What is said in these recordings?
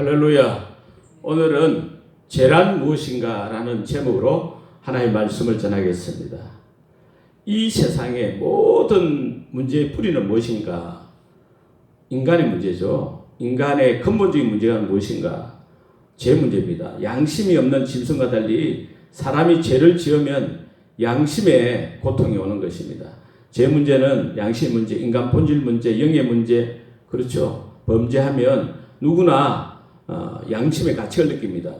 할렐루야. 오늘은 죄란 무엇인가 라는 제목으로 하나님의 말씀을 전하겠습니다. 이 세상의 모든 문제의 뿌리는 무엇인가? 인간의 문제죠. 인간의 근본적인 문제가 무엇인가? 죄 문제입니다. 양심이 없는 짐승과 달리 사람이 죄를 지으면 양심에 고통이 오는 것입니다. 죄 문제는 양심 문제, 인간 본질 문제, 영의 문제, 그렇죠. 범죄하면 누구나 양심의 가책을 느낍니다.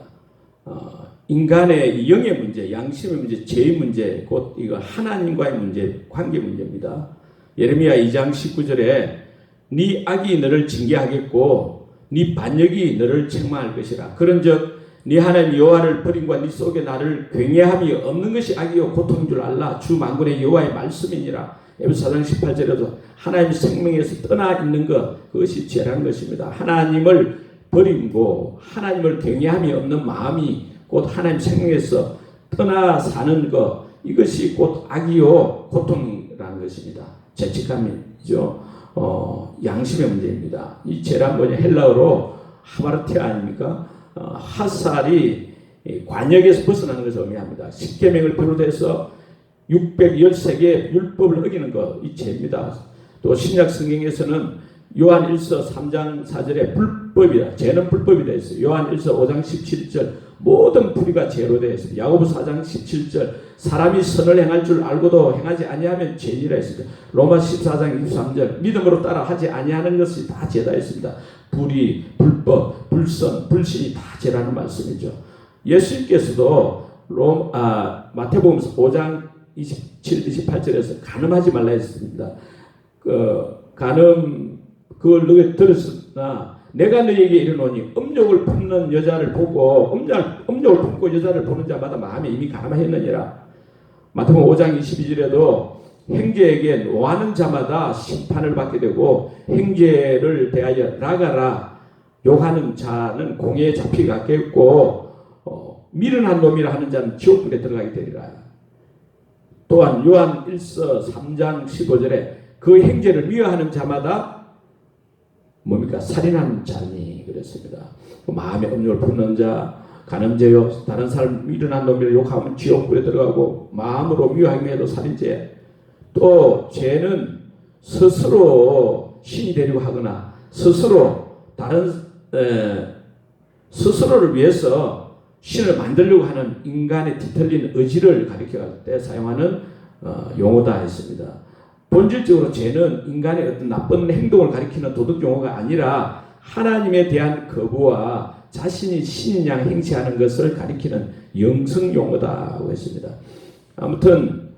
인간의 영의 문제, 양심의 문제, 죄의 문제, 곧 이거 하나님과의 문제, 관계 문제입니다. 예레미야 2장 19절에 네 악이 너를 징계하겠고 네 반역이 너를 책망할 것이라. 그런즉 네 하나님 여호와를 버림과 네 속에 나를 굉해함이 없는 것이 악이요 고통인 줄 알라. 주 만군의 여호와의 말씀이니라. 에베소 4장 18절에도 하나님 생명에서 떠나 있는 것, 그것이 죄라는 것입니다. 하나님을 버리고 하나님을 경외함이 없는 마음이 곧 하나님 생명에서 떠나 사는 것, 이것이 곧 악이요 고통이라는 것입니다. 죄책감이죠. 양심의 문제입니다. 이 죄란 뭐냐? 헬라어로 하마르티아 아닙니까? 핫살이 관역에서 벗어나는 것을 의미합니다. 십계명을 비롯해서 613개의 율법을 어기는 것, 이 죄입니다. 또 신약 성경에서는 요한 1서 3장 4절에 불법이다. 죄는 불법이 되어 있어요. 요한 1서 5장 17절 모든 불의가 죄로 되어 있습니다. 야고보 4장 17절 사람이 선을 행할 줄 알고도 행하지 아니하면 죄니라 했습니다. 로마 14장 23절 믿음으로 따라 하지 아니하는 것이 다 죄다 했습니다. 불의, 불법, 불선, 불신이 다 죄라는 말씀이죠. 예수님께서도 마태복음 5장 27, 28절에서 간음하지 말라 했습니다. 그걸 너희 들었으나 내가 너희에게 이르노니 음욕을 품는 여자를 보고 음욕을 품고 여자를 보는 자마다 마음에 이미 간음하였느니라. 마태복음 5장 22절에도 행죄에게 노하는 자마다 심판을 받게 되고 행죄를 대하여 나가라 욕하는 자는 공회에 잡히겠고 미련한 놈이라 하는 자는 지옥불에 들어가게 되리라. 또한 요한 1서 3장 15절에 그 행죄를 미워하는 자마다 뭡니까? 살인하는 자니 그랬습니다. 마음에 음욕을 품는 자, 간음죄요, 다른 사람 미련한 놈이라 욕하면 지옥불에 들어가고 마음으로 미워하기에도 살인죄. 또 죄는 스스로 신이 되려고 하거나 스스로 스스로를 위해서 신을 만들려고 하는 인간의 뒤틀린 의지를 가리킬 때 사용하는 용어다 했습니다. 본질적으로 죄는 인간의 어떤 나쁜 행동을 가리키는 도덕 용어가 아니라 하나님에 대한 거부와 자신이 신인 양 행세하는 것을 가리키는 영성 용어다고 했습니다. 아무튼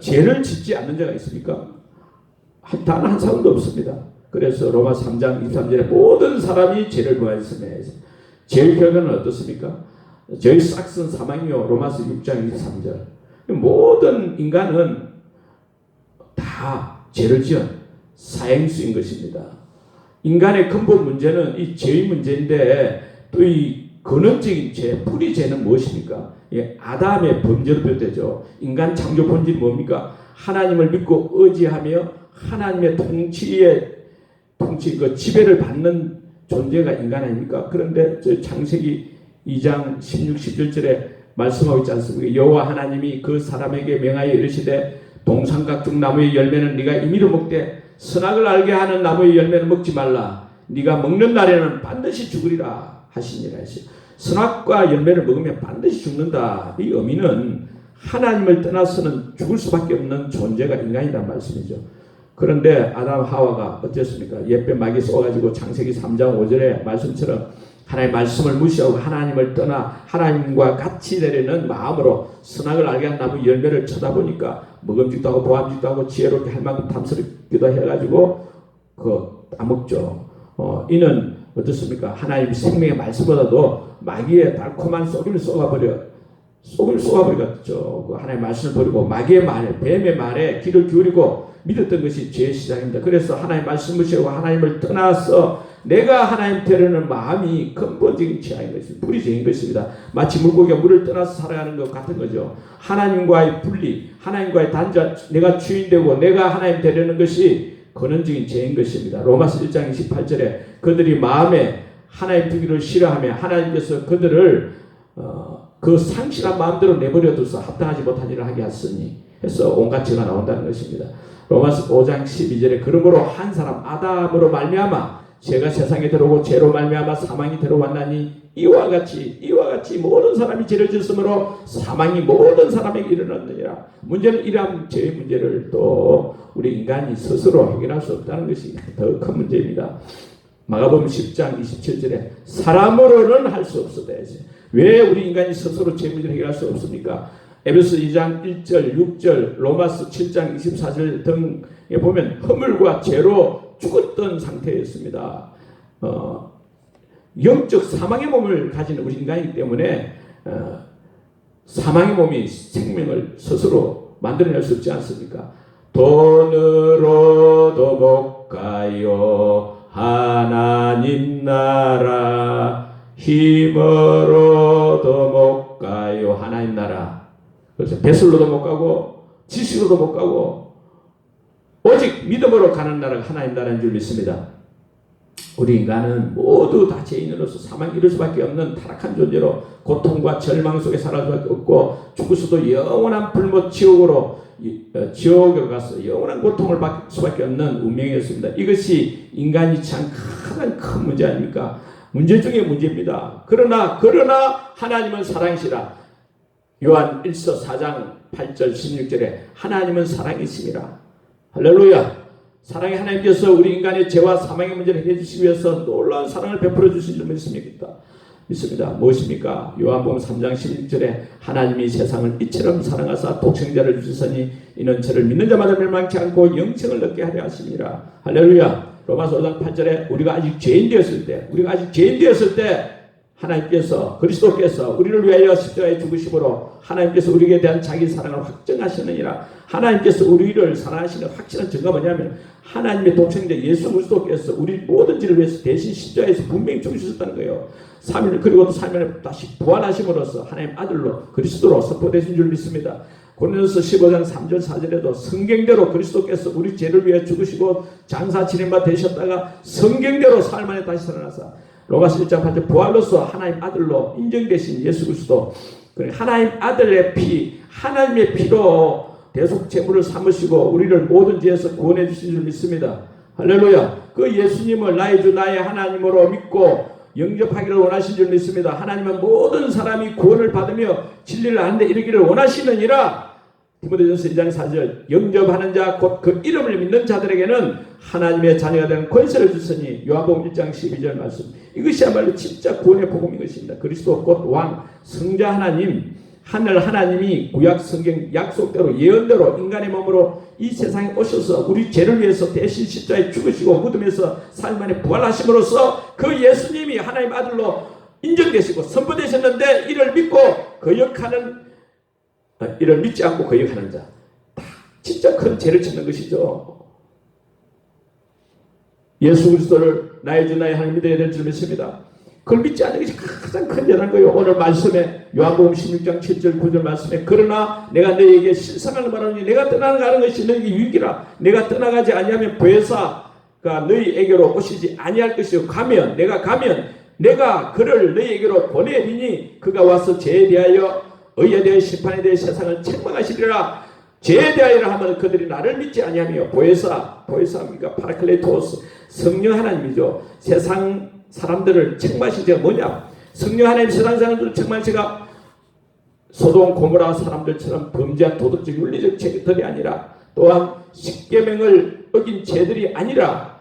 죄를 짓지 않는 자가 있습니까? 단 한 사람도 없습니다. 그래서 로마 3장 23절에 모든 사람이 죄를 범하였으며 죄의 결과는 어떻습니까? 죄의 싹은 사망이요. 로마서 6장 23절. 모든 인간은 다 죄를 지은 사행수인 것입니다. 인간의 근본 문제는 이 죄의 문제인데 또 이 근원적인 죄, 뿌리 죄는 무엇입니까? 아담의 범죄로 비롯되죠. 인간 창조 본질이 뭡니까? 하나님을 믿고 의지하며 하나님의 통치 그 지배를 받는 존재가 인간 아닙니까? 그런데 저 창세기 2장 16, 17절에 말씀하고 있지 않습니까? 여호와 하나님이 그 사람에게 명하여 이르시되 동산각종 나무의 열매는 네가 임의로 먹되 선악을 알게 하는 나무의 열매는 먹지 말라. 네가 먹는 날에는 반드시 죽으리라 하시니라 했어요. 선악과 열매를 먹으면 반드시 죽는다. 이 의미는 하나님을 떠나서는 죽을 수밖에 없는 존재가 인간이라는 말씀이죠. 그런데 아담 하와가 어땠습니까? 옛뱀 막이 쏘가지고 창세기 3장 5절의 말씀처럼 하나님의 말씀을 무시하고 하나님을 떠나 하나님과 같이 되려는 마음으로 선악을 알게 한 나무 열매를 쳐다보니까 먹음직도 하고 보암직도 하고 지혜롭게 할 만큼 탐스럽기도 해가지고 따먹죠. 이는 어떻습니까? 하나님 생명의 말씀보다도 마귀의 달콤한 속임을 쏘아버리겠죠. 하나님의 말씀을 버리고 마귀의 말에, 뱀의 말에 귀를 기울이고 믿었던 것이 죄의 시작입니다. 그래서 하나님의 말씀을 무시하고 하나님을 떠나서 내가 하나님 되려는 마음이 근본적인 죄인 것입니다. 뿌리죄인 것입니다. 마치 물고기가 물을 떠나서 살아가는 것 같은 거죠. 하나님과의 분리, 하나님과의 단절, 내가 주인되고 내가 하나님 되려는 것이 근원적인 죄인 것입니다. 로마서 1장 28절에 그들이 마음에 하나님 두기를 싫어하며 하나님께서 그들을 그 상실한 마음대로 내버려 둬서 합당하지 못한 일을 하게 하시니 해서 온갖 죄가 나온다는 것입니다. 로마서 5장 12절에 그러므로 한 사람 아담으로 말미암아 죄가 세상에 들어오고 죄로 말미암아 사망이 들어왔나니 이와 같이 모든 사람이 죄를 지었으므로 사망이 모든 사람에게 이르렀느니라. 문제는 이러한 죄의 문제를 또 우리 인간이 스스로 해결할 수 없다는 것이 더 큰 문제입니다. 마가복음 10장 27절에 사람으로는 할 수 없으되 왜 우리 인간이 스스로 죄 문제를 해결할 수 없습니까? 에베소 2장 1절 6절 로마서 7장 24절 등에 보면 허물과 죄로 죽었던 상태였습니다. 영적 사망의 몸을 가진 우리 인간이기 때문에 사망의 몸이 생명을 스스로 만들어낼 수 없지 않습니까? 돈으로도 못 가요 하나님 나라 힘으로도 못 가요 하나님 나라. 그래서 배슬로도 못 가고 지식으로도 못 가고 오직 믿음으로 가는 나라가 하나님 나라인 줄 믿습니다. 우리 인간은 모두 다 죄인으로서 사망 이룰 수밖에 없는 타락한 존재로 고통과 절망 속에 살아갈 수밖에 없고 죽을 수도 영원한 불못 지옥으로 가서 영원한 고통을 받을 수밖에 없는 운명이었습니다. 이것이 인간이 참 가장 큰 문제 아닙니까? 문제 중에 문제입니다. 그러나 하나님은 사랑이시라. 요한 1서 4장 8절 16절에 하나님은 사랑이시니라. 할렐루야. 사랑의 하나님께서 우리 인간의 죄와 사망의 문제를 해결해 주시기 위해서 놀라운 사랑을 베풀어 주신 줄 믿습니다. 무엇입니까? 요한복음 3장 16절에 하나님이 세상을 이처럼 사랑하사 독생자를 주셨으니 이는 저를 믿는 자마다 멸망치 않고 영생을 얻게 하려 하시니라. 할렐루야. 로마서 5장 8절에 우리가 아직 죄인 되었을 때 하나님께서 그리스도께서 우리를 위하여 십자가에 죽으심으로 하나님께서 우리에게 대한 자기 사랑을 확증하시느니라. 하나님께서 우리를 사랑하시는 확실한 증거가 뭐냐면 하나님의 독생자 예수 그리스도께서 우리 모든 죄를 위해서 대신 십자가에서 분명히 죽으셨다는 거예요. 3일 그리고 또 3일에 다시 부활하심으로써 하나님 아들로 그리스도로 선포되신 줄 믿습니다. 고린도서 15장 3절 4절에도 성경대로 그리스도께서 우리 죄를 위해 죽으시고 장사 지낸바 되셨다가 성경대로 사흘 만에 다시 살아나사 로마서 1장 8절 부활로서 하나님 아들로 인정되신 예수 그리스도 하나님 아들의 피 하나님의 피로 대속 제물을 삼으시고 우리를 모든 죄에서 구원해 주신 줄 믿습니다. 할렐루야. 그 예수님을 나의 주 나의 하나님으로 믿고 영접하기를 원하신 줄 믿습니다. 하나님은 모든 사람이 구원을 받으며 진리를 아는데 이르기를 원하시느니라. 디모데전서 2장 4절 영접하는 자 곧 그 이름을 믿는 자들에게는 하나님의 자녀가 되는 권세를 주시니 요한복음 1장 12절 말씀. 이것이야말로 진짜 구원의 복음인 것입니다. 그리스도 곧 왕 성자 하나님 하늘 하나님이 구약 성경 약속대로 예언대로 인간의 몸으로 이 세상에 오셔서 우리 죄를 위해서 대신 십자가에 죽으시고 무덤에서 사흘 만에 부활하심으로써 그 예수님이 하나님 아들로 인정되시고 선포되셨는데 이를 믿고 거역하는 이를 믿지 않고 거역하는 자 진짜 큰 죄를 짓는 것이죠. 예수 그리스도를 나의 주 나의 하나님 믿어야 될 줄 믿습니다. 그걸 믿지 않는 것이 가장 큰 죄라는 거예요. 오늘 말씀에 요한복음 16장 7절 9절 말씀에 그러나 내가 너에게 실상을 말하니 내가 떠나가는 것이 너에게 유익이라. 내가 떠나가지 아니하면 보혜사가 너희에게로 오시지 아니할 것이요 내가 가면 내가 그를 너희에게로 보내리니 그가 와서 죄에 대하여 의에 대하여 심판에 대해 세상을 책망하시리라. 죄에 대하여라 하면 그들이 나를 믿지 아니하며 보혜사입니까? 파라클레토스 성령 하나님이죠. 세상 사람들을 책망하신 죄가 뭐냐? 성령 하나님 세상 사람들을 책망하신 죄가 소돔 고모라 사람들처럼 범죄한 도덕적 윤리적 죄들이 아니라 또한 십계명을 어긴 죄들이 아니라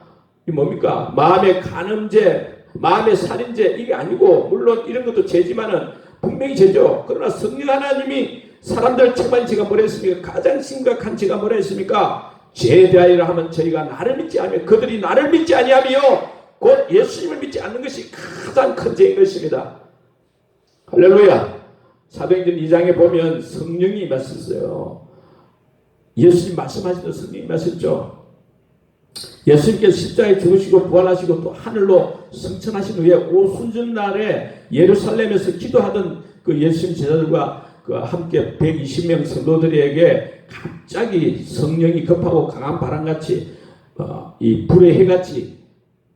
이 뭡니까? 마음의 간음죄, 마음의 살인죄 이게 아니고 물론 이런 것도 죄지만은 분명히 죄죠. 그러나 성령 하나님이 사람들 책망한 죄가 뭐라 했습니까? 가장 심각한 죄가 뭐라 했습니까? 죄에 대하여라 하면 저희가 나를 믿지 않으며 그들이 나를 믿지 아니하며 곧 예수님을 믿지 않는 것이 가장 큰 죄인 것입니다. 할렐루야. 사도행전 2장에 보면 성령이 임하셨어요. 예수님 말씀하시던 성령이 임하셨죠. 예수님께서 십자가에 죽으시고 부활하시고 또 하늘로 승천하신 후에 오순절날에 예루살렘에서 기도하던 그 예수님 제자들과 그 함께 120명 성도들에게 갑자기 성령이 급하고 강한 바람같이 이 불의 해같이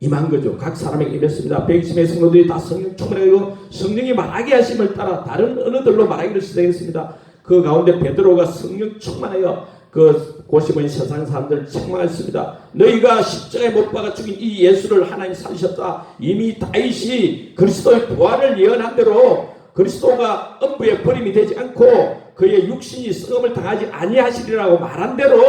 임한 거죠. 각 사람에게 임했습니다. 120명의 성도들이 다 성령 충만하고 성령이 말하게 하심을 따라 다른 언어들로 말하기를 시작했습니다. 그 가운데 베드로가 성령 충만하여 그 고시몬 세상 사람들을 책망했습니다. 너희가 십자가에 못 박아 죽인 이 예수를 하나님 살리셨다. 이미 다윗이 그리스도의 부활을 예언한 대로 그리스도가 음부에 버림이 되지 않고 그의 육신이 썩음을 당하지 아니하시리라고 말한 대로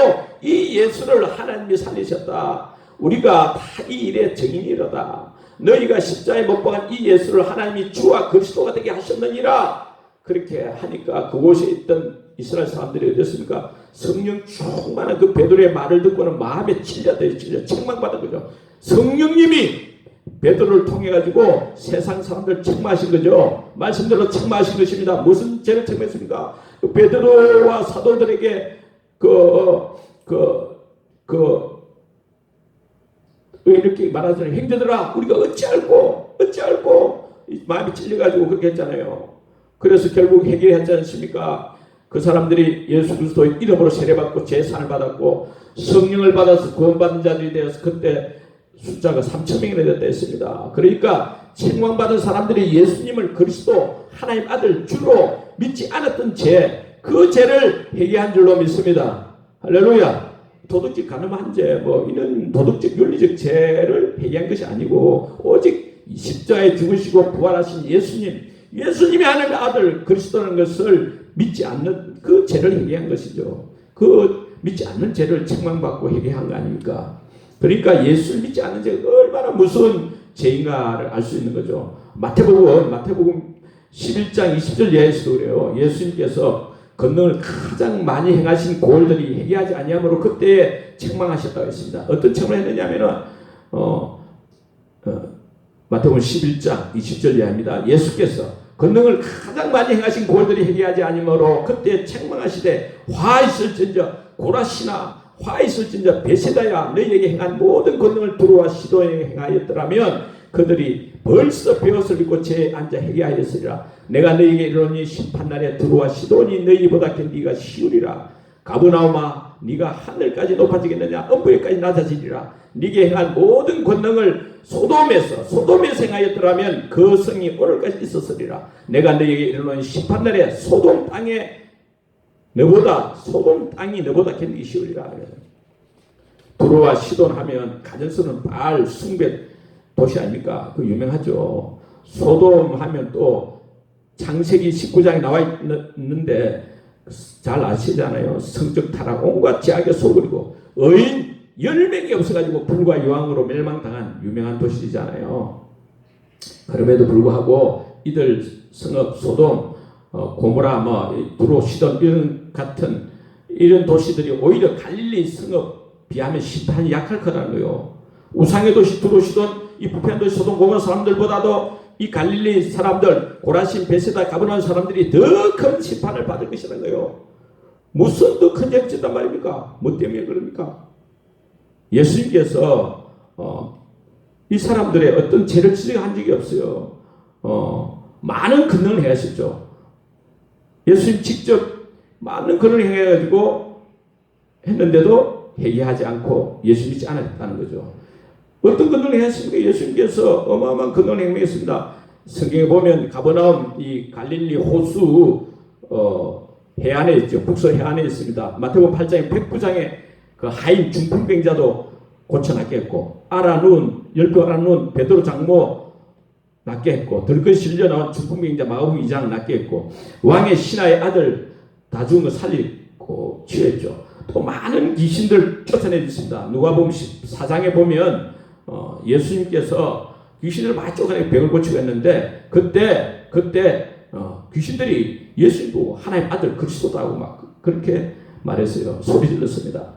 이 예수를 하나님이 살리셨다. 우리가 다 이 일의 증인이로다. 너희가 십자가에 못 박은 이 예수를 하나님이 주와 그리스도가 되게 하셨느니라. 그렇게 하니까 그곳에 있던 이스라엘 사람들이 어땠습니까? 성령 충만한 그 베드로의 말을 듣고는 마음에 찔려 책망받은 거죠. 성령님이 베드로를 통해 가지고 세상 사람들 책망하신 거죠. 말씀대로 책망하신 것입니다. 무슨 죄를 책망했습니까? 베드로와 사도들에게 이렇게 말하잖아요. 형제들아, 우리가 어찌 알고 마음이 찔려가지고 그렇게 했잖아요. 그래서 결국 해결하지 않습니까? 그 사람들이 예수 그리스도의 이름으로 세례받고 제사를 받았고 성령을 받아서 구원받은 자들이 되어서 그때 숫자가 3,000명이나 됐다 했습니다. 그러니까 책망받은 사람들이 예수님을 그리스도 하나님 아들 주로 믿지 않았던 죄, 그 죄를 회개한 줄로 믿습니다. 할렐루야. 도덕적 가늠한 죄, 이런 도덕적 윤리적 죄를 회개한 것이 아니고 오직 십자가에 죽으시고 부활하신 예수님이 하나님의 아들 그리스도라는 것을 믿지 않는 그 죄를 회개한 것이죠. 그 믿지 않는 죄를 책망받고 회개한 거 아닙니까? 그러니까 예수를 믿지 않는 죄가 얼마나 무서운 죄인가를 알 수 있는 거죠. 마태복음 11장 20절 이하에서도 그래요. 예수님께서 권능을 가장 많이 행하신 고을들이 회개하지 아니하므로 그때에 책망하셨다고 했습니다. 어떤 책망을 했느냐면은 마태복음 11장 20절 이하입니다. 예수께서 권능을 가장 많이 행하신 고을들이 회개하지 아니하므로 그때에 책망하시되 화 있을진저 고라시나 화 있을진저 베세다야 너희에게 행한 모든 권능을 두루와 시도에 행하였더라면 그들이 벌써 배옷을 입고 죄에 앉아 회개하였으리라. 내가 너희에게 이르노니 심판날에 두루와 시돈이 너희보다 견디기가 쉬우리라. 가브나움아 네가 하늘까지 높아지겠느냐 음부에까지 낮아지리라. 네게 행한 모든 권능을 소돔에서 행하였더라면 그 성이 오늘까지 있었으리라. 내가 너희에게 이르노니 심판날에 소돔 땅이 너보다 견디기 쉬우리라. 두루와 시돈 하면 가정스러운 바알 숭배 도시 아닙니까? 그 유명하죠. 소돔 하면 또 창세기 19장에 나와 있는데 잘 아시잖아요. 성적 타락, 온갖 죄악에 속으리고 의인 10명이 없어가지고 불과 여왕으로 멸망당한 유명한 도시잖아요. 그럼에도 불구하고 이들 성읍 소돔, 고모라, 두로, 시돈 이런 도시들이 오히려 갈릴리 성읍 비하면 심판이 약할 거라는 거예요. 우상의 도시 두로, 시돈, 이 부패한 도시 소돔 고모라 사람들보다도 이 갈릴리 사람들, 고라신, 베세다, 가브나움 사람들이 더 큰 심판을 받을 것이라는 거예요. 무슨 더 큰 죄를 짓단 말입니까? 뭐 때문에 그럽니까? 예수님께서 이 사람들의 어떤 죄를 지적한 적이 없어요. 많은 권능을 행하셨죠. 예수님 직접 많은 권능을 행해가지고 했는데도 회개하지 않고 예수 믿지 않았다는 거죠. 어떤 권능을 했습니까? 예수님께서 어마어마한 권능을 행했습니다. 성경에 보면 가버나움 이 갈릴리 호수 해안에 있죠. 북서 해안에 있습니다. 마태복음 8장에 백부장의 그 하인 중풍병자도 고쳐낫게 했고 열두 알아누운 베드로 장모 낫게 했고 들것이 실려 나온 중풍병자 마가복음 2장 낫게 했고 왕의 신하의 아들 다 죽은 거 살리고 치유했죠. 또 많은 귀신들 쫓아내셨습니다. 누가복음 14장에 보면 예수님께서 귀신을 많이 쫓아내고 병을 고치고 했는데 그때 귀신들이 예수님도 하나님 아들 그리스도다고 막 그렇게 말했어요. 소리 질렀습니다.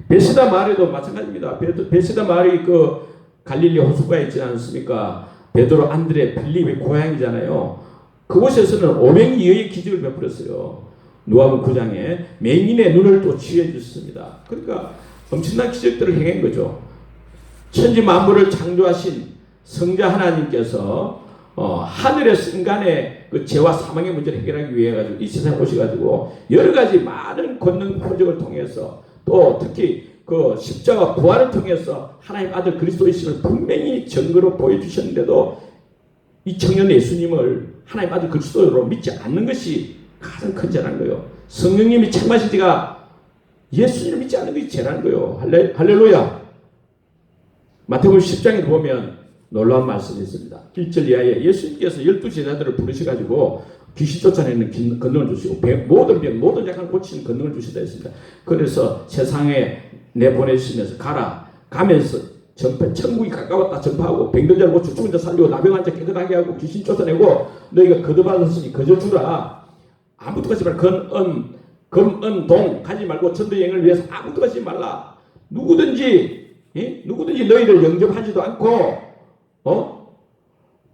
베세다 마을에도 마찬가지입니다. 베세다 마을이 그 갈릴리 호수가에 있지 않습니까? 베드로, 안드레, 빌립의 고향이잖아요. 그곳에서는 500여의 기적을 베풀었어요. 누가복음 9장에 맹인의 눈을 또 치유해 주셨습니다. 그러니까 엄청난 기적들을 행한 거죠. 천지 만물을 창조하신 성자 하나님께서 하늘에서 인간의 그 죄와 사망의 문제를 해결하기 위해 가지고 이 세상에 오셔가지고 여러 가지 많은 권능 표적을 통해서 또 특히 그 십자가 부활을 통해서 하나님 아들 그리스도이심을 분명히 증거로 보여주셨는데도 이 청년 예수님을 하나님 아들 그리스도로 믿지 않는 것이 가장 큰 죄라는 거예요. 성령님이 책망하신 지가 예수님을 믿지 않는 것이 죄라는 거예요. 할렐루야. 마태복음 10장에 보면 놀라운 말씀이 있습니다. 1절 이하에 예수님께서 12제자들을 부르셔가지고 귀신 쫓아내는 권능을 주시고 모든 병, 모든 약한 고치는 권능을 주시다 했습니다. 그래서 세상에 내보내시면서 가면서 전파, 천국이 가까웠다 전파하고 병든 자를 고치고 죽은 자 살리고 나병한 자 깨끗하게 하고 귀신 쫓아내고 너희가 거듭받았으니 거저주라. 아무도 가지 말라. 금은 동 가지 말고 전도여행을 위해서 아무도 가지 말라. 누구든지 너희를 영접하지도 않고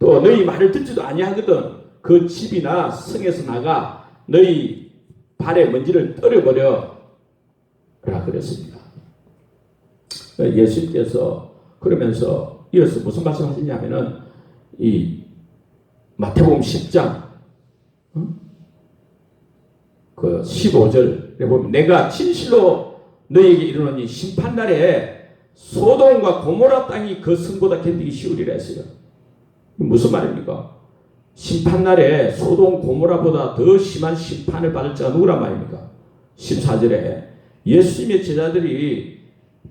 또 너희 말을 듣지도 아니하거든 그 집이나 성에서 나가 너희 발에 먼지를 떨어버려 라 그랬습니다. 예수님께서 그러면서 이어서 무슨 말씀하시냐면은 이 마태복음 10장 그 15절에 보면 내가 진실로 너희에게 이르노니 심판날에 소돔과 고모라 땅이 그 성보다 견디기 쉬우리라 했어요. 무슨 말입니까? 심판날에 소돔 고모라보다 더 심한 심판을 받을 자가 누구란 말입니까? 14절에 예수님의 제자들이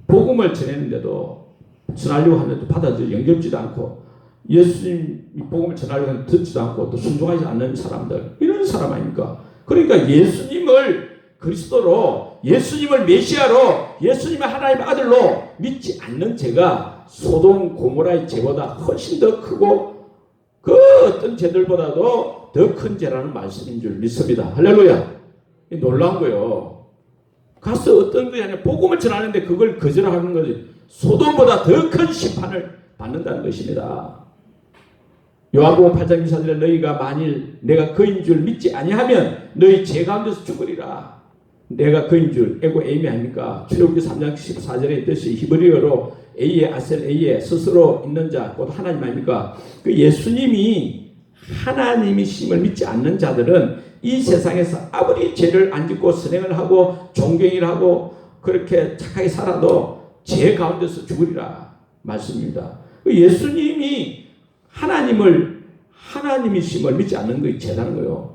복음을 전했는데도 전하려고 하는데도 받아들여 영접지도 않고 예수님이 복음을 전하려고 하는데 듣지도 않고 또 순종하지 않는 사람들, 이런 사람 아닙니까? 그러니까 예수님을 그리스도로, 예수님을 메시아로, 예수님의 하나님의 아들로 믿지 않는 죄가 소돔 고모라의 죄보다 훨씬 더 크고 그 어떤 죄들보다도 더 큰 죄라는 말씀인 줄 믿습니다. 할렐루야. 놀라운 거예요. 가서 어떤 것이 아니라 복음을 전하는데 그걸 거절하는 거지. 소돔보다 더 큰 심판을 받는다는 것입니다. 요한복음 8장 24절에 너희가 만일 내가 그인 줄 믿지 아니하면 너희 죄 가운데서 죽으리라. 내가 그인 줄 에고 에임이 아닙니까? 출애굽기 3장 14절에 있듯이 히브리어로 에이에 아셀 에이에 스스로 있는 자 곧 하나님 아닙니까? 그 예수님이 하나님이심을 믿지 않는 자들은 이 세상에서 아무리 죄를 안 짓고 선행을 하고 존경을 하고 그렇게 착하게 살아도 죄 가운데서 죽으리라 말씀입니다. 예수님이 하나님이심을 믿지 않는 것이 죄라는 거예요.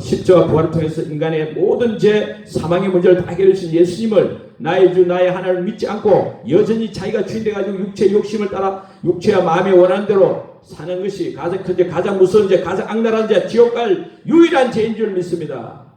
십자가 부활을 통해서 인간의 모든 죄, 사망의 문제를 다 해결해 주신 예수님을 나의 주 나의 하나님을 믿지 않고 여전히 자기가 주인 돼가지고 육체의 욕심을 따라 육체와 마음에 원하는 대로 사는 것이 가장 큰 죄, 가장 무서운 죄, 가장 악랄한 죄, 지옥 갈 유일한 죄인 줄 믿습니다.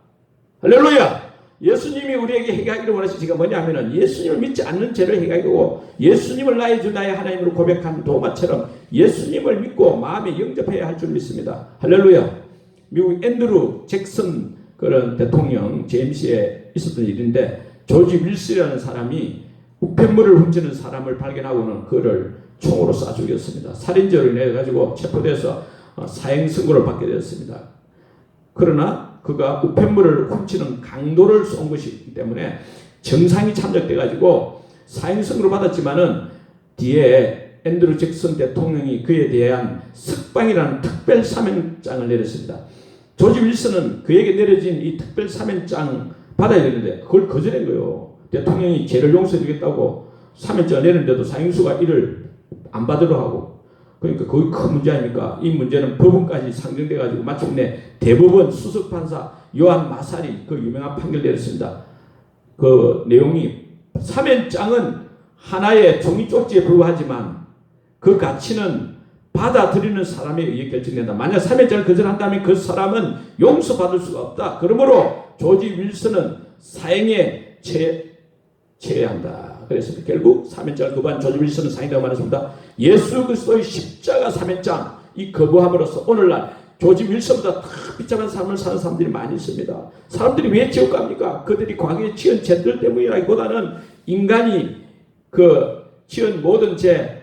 할렐루야. 예수님이 우리에게 해결하기를 원하신 죄가 뭐냐면은 예수님을 믿지 않는 죄를 해결하고 예수님을 나의 주 나의 하나님으로 고백한 도마처럼 예수님을 믿고 마음에 영접해야 할 줄 믿습니다. 할렐루야. 미국 앤드루 잭슨 그런 대통령 제임스에 있었던 일인데 조지 윌슨이라는 사람이 우편물을 훔치는 사람을 발견하고는 그를 총으로 쏴 죽였습니다. 살인죄로 인해 가지고 체포돼서 사형 선고를 받게 되었습니다. 그러나 그가 우편물을 훔치는 강도를 쏜 것이기 때문에 정상이 참작돼 가지고 사형 선고를 받았지만은 뒤에 앤드루 잭슨 대통령이 그에 대한 석방이라는 특별 사면장을 내렸습니다. 조지 윌슨은 그에게 내려진 이 특별 사면장 받아야 되는데 그걸 거절한 거예요. 대통령이 죄를 용서해 주겠다고 사면장을 내렸는데도 사형수가 이를 안 받으려 하고, 그러니까 그게 큰 문제 아닙니까? 이 문제는 법원까지 상정돼 가지고 마침내 대법원 수석판사 요한 마살이 그 유명한 판결을 내렸습니다. 그 내용이 사면장은 하나의 종이 쪽지에 불과하지만 그 가치는 받아들이는 사람에 의해 결정된다. 만약 사면장을 거절한다면 그 사람은 용서받을 수가 없다. 그러므로 조지 윌슨은 사형에 처해야 한다. 그래서 결국 사면장을 거부한 조지 윌슨은 사형이라고 말했습니다. 예수 그리스도의 십자가 사면장 이 거부함으로써 오늘날 조지 윌슨보다 더 비참한 삶을 사는 사람들이 많이 있습니다. 사람들이 왜 지옥 갑니까? 그들이 과거에 지은 죄들 때문이라기보다는 인간이 지은 모든 죄,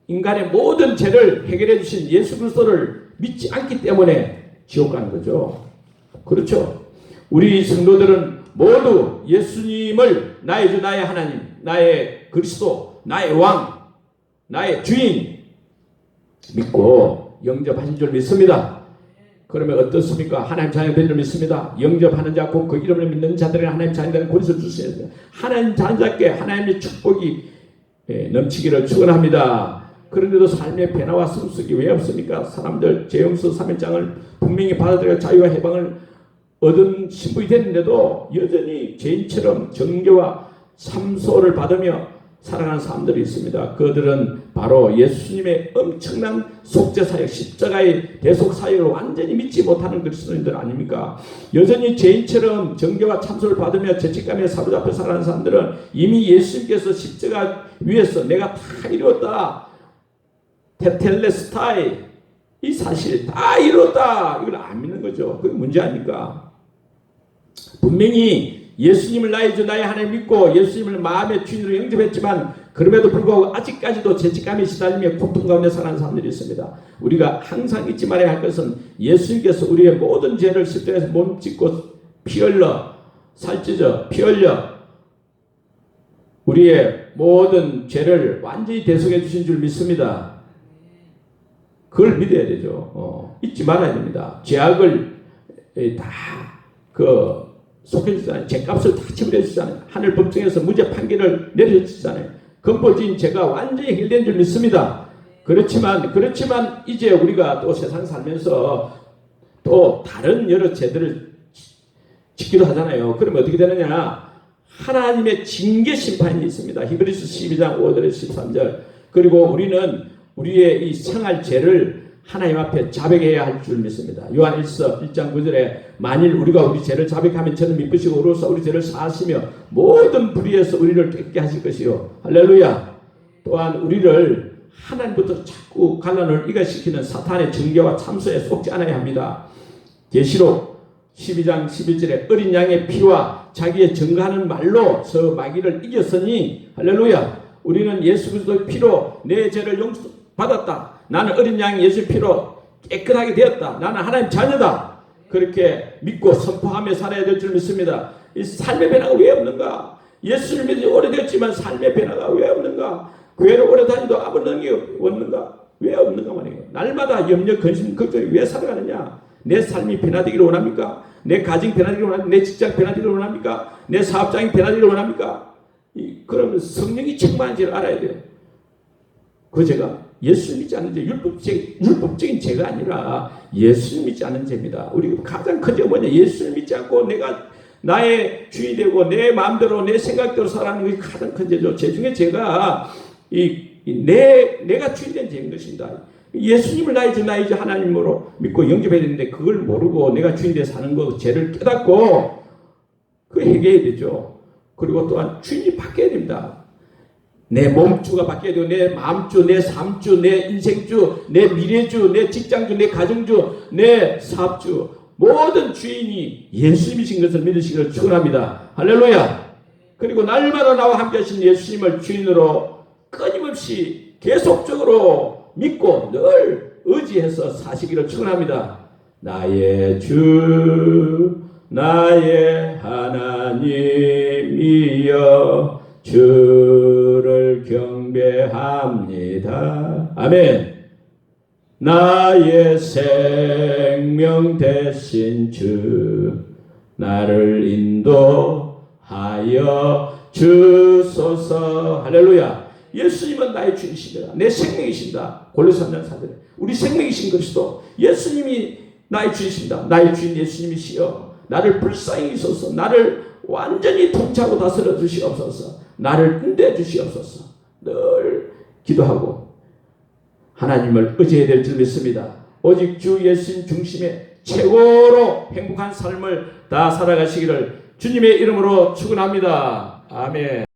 인간의 모든 죄를 해결해 주신 예수 그리스도를 믿지 않기 때문에 지옥 가는 거죠. 그렇죠. 우리 성도들은 모두 예수님을 나의 주 나의 하나님, 나의 그리스도, 나의 왕, 나의 주인 믿고 영접하신 줄 믿습니다. 그러면 어떻습니까? 하나님 자녀된 줄 믿습니다. 영접하는 자, 곧 그 이름을 믿는 자들에게 하나님 자녀된 권세를 주시옵소서. 하나님 자녀답게 하나님의 축복이 넘치기를 축원합니다. 그런데도 삶의 변화와 성숙이 왜 없습니까? 사람들 죄용서 3일장을 분명히 받아들여 자유와 해방을 얻은 신부이 됐는데도 여전히 죄인처럼 정죄와 참소를 받으며 살아가는 사람들이 있습니다. 그들은 바로 예수님의 엄청난 속죄사역, 십자가의 대속사역을 완전히 믿지 못하는 그리스도인들 아닙니까? 여전히 죄인처럼 정죄와 참소를 받으며 죄책감에 사로잡혀 살아가는 사람들은 이미 예수님께서 십자가 위에서 내가 다 이루었다, 테텔레스타이, 이 사실 다 이루었다, 이걸 안 믿는 거죠. 그게 문제 아닙니까? 분명히 예수님을 나의 주 나의 하나님 믿고 예수님을 마음의 주인으로 영접했지만 그럼에도 불구하고 아직까지도 죄책감에 시달리며 고통 가운데 살아가는 사람들이 있습니다. 우리가 항상 잊지 말아야 할 것은 예수님께서 우리의 모든 죄를 십자가에서 몸짓고 피 흘려 살찌져 피 흘려 우리의 모든 죄를 완전히 대속해 주신 줄 믿습니다. 그걸 믿어야 되죠. 잊지 말아야 됩니다. 죄악을 다 속해주잖아요. 죄값을 다 지불해주잖아요. 하늘 법정에서 무죄 판결을 내려주잖아요. 근본적인 죄가 완전히 해결된 줄 믿습니다. 그렇지만 이제 우리가 또 세상 살면서 또 다른 여러 죄들을 짓기도 하잖아요. 그러면 어떻게 되느냐? 하나님의 징계 심판이 있습니다. 히브리서 12장 5절에서 13절. 그리고 우리는 우리의 이 생활 죄를 하나님 앞에 자백해야 할 줄 믿습니다. 요한 1장 9절에 만일 우리가 우리 죄를 자백하면 저는 미쁘시고 의로우사 우리 죄를 사하시며 모든 불의에서 우리를 깨끗게 하실 것이요. 할렐루야. 또한 우리를 하나님부터 자꾸 갈라놓을 이가시키는 사탄의 정죄와 참소에 속지 않아야 합니다. 계시록 12장 11절에 어린 양의 피와 자기의 증거하는 말로 저 마귀를 이겼으니 할렐루야. 우리는 예수 그리스도의 피로 내 죄를 용서받았다. 나는 어린 양 예수 피로 깨끗하게 되었다. 나는 하나님 자녀다. 그렇게 믿고 선포하며 살아야 될 줄 믿습니다. 이 삶의 변화가 왜 없는가? 예수를 믿은 지 오래되었지만 삶의 변화가 왜 없는가? 교회를 오래 다니도 아무 능력이 없는가? 왜 없는가 말이에요. 날마다 염려, 근심, 걱정이 왜 살아가느냐? 내 삶이 변화되기를 원합니까? 내 가정 변화되기를 원합니까? 내 직장 변화되기를 원합니까? 내 사업장이 변화되기를 원합니까? 그러면 성령이 충만한지를 알아야 돼요. 그 죄가 예수 믿지 않는 죄, 율법적인 죄가 아니라 예수 믿지 않는 죄입니다. 우리 가장 큰 죄가 뭐냐? 예수를 믿지 않고 내가 나의 주인이 되고 내 마음대로 내 생각대로 살아가는 것이 가장 큰 죄죠. 죄 중에 죄가 내가 주인된 죄인 것입니다. 예수님을 나의 주 하나님으로 믿고 영접해야 되는데 그걸 모르고 내가 주인되어 사는 거 죄를 깨닫고 그 해결해야 되죠. 그리고 또한 주인이 바뀌어야 됩니다. 내 몸주가 바뀌어야 되고 내 마음주, 내 삶주, 내 인생주, 내 미래주, 내 직장주, 내 가정주, 내 사업주 모든 주인이 예수님이신 것을 믿으시기를 축원합니다. 할렐루야. 그리고 날마다 나와 함께 하신 예수님을 주인으로 끊임없이 계속적으로 믿고 늘 의지해서 사시기를 축원합니다. 나의 주 나의 하나님이여 주를 경배합니다. 아멘. 나의 생명 되신 주 나를 인도하여 주소서. 할렐루야. 예수님은 나의 주이십니다. 내 생명이십니다. 골로새 3장 4절에 우리 생명이신 그리스도 예수님이 나의 주이십니다. 나의 주인 예수님이시여 나를 불쌍히 여기소서. 나를 완전히 통치하고 다스려 주시옵소서. 나를 인도해 주시옵소서. 늘 기도하고 하나님을 의지해야 될 줄 믿습니다. 오직 주 예수님 중심의 최고로 행복한 삶을 다 살아가시기를 주님의 이름으로 축원합니다. 아멘.